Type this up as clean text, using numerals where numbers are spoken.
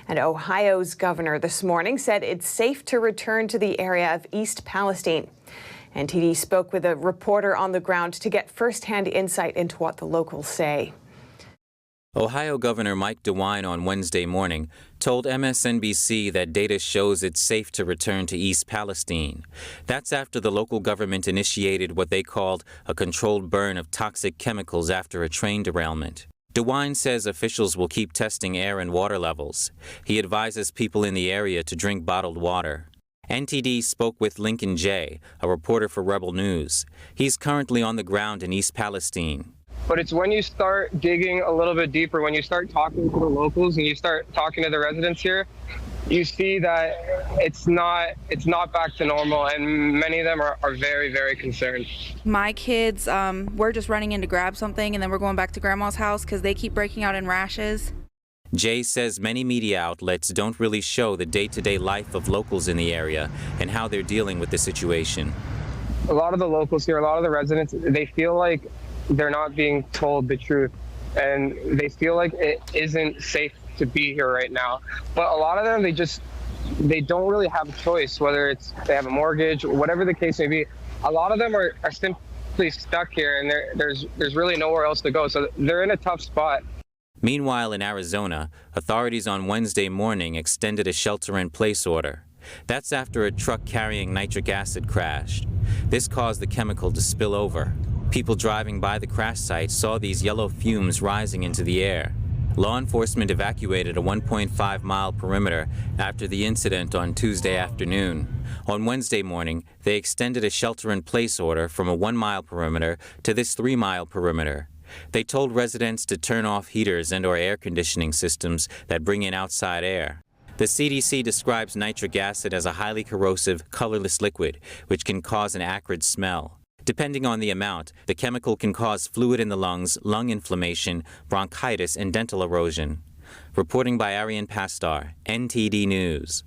And Ohio's governor this morning said it's safe to return to the area of East Palestine. NTD spoke with a reporter on the ground to get firsthand insight into what the locals say. Ohio Governor Mike DeWine on Wednesday morning told MSNBC that data shows it's safe to return to East Palestine. That's after the local government initiated what they called a controlled burn of toxic chemicals after a train derailment. DeWine says officials will keep testing air and water levels. He advises people in the area to drink bottled water. NTD spoke with Lincoln Jay, a reporter for Rebel News. He's currently on the ground in East Palestine. But it's when you start digging a little bit deeper, when you start talking to the locals and you start talking to the residents here, you see that it's not back to normal, and many of them are very, very concerned. My kids, we're just running in to grab something, and then we're going back to Grandma's house because they keep breaking out in rashes. Jay says many media outlets don't really show the day-to-day life of locals in the area and how they're dealing with the situation. A lot of the locals here, a lot of the residents, they feel like they're not being told the truth, and they feel like it isn't safe to be here right now. But a lot of them, they don't really have a choice, whether it's they have a mortgage or whatever the case may be. A lot of them are simply stuck here, and there's really nowhere else to go. So they're in a tough spot. Meanwhile, in Arizona, authorities on Wednesday morning extended a shelter-in-place order. That's after a truck carrying nitric acid crashed. This caused the chemical to spill over. People driving by the crash site saw these yellow fumes rising into the air. Law enforcement evacuated a 1.5-mile perimeter after the incident on Tuesday afternoon. On Wednesday morning, they extended a shelter-in-place order from a 1-mile perimeter to this 3-mile perimeter. They told residents to turn off heaters and/or air conditioning systems that bring in outside air. The CDC describes nitric acid as a highly corrosive, colorless liquid, which can cause an acrid smell. Depending on the amount, the chemical can cause fluid in the lungs, lung inflammation, bronchitis, and dental erosion. Reporting by Arian Pastar, NTD News.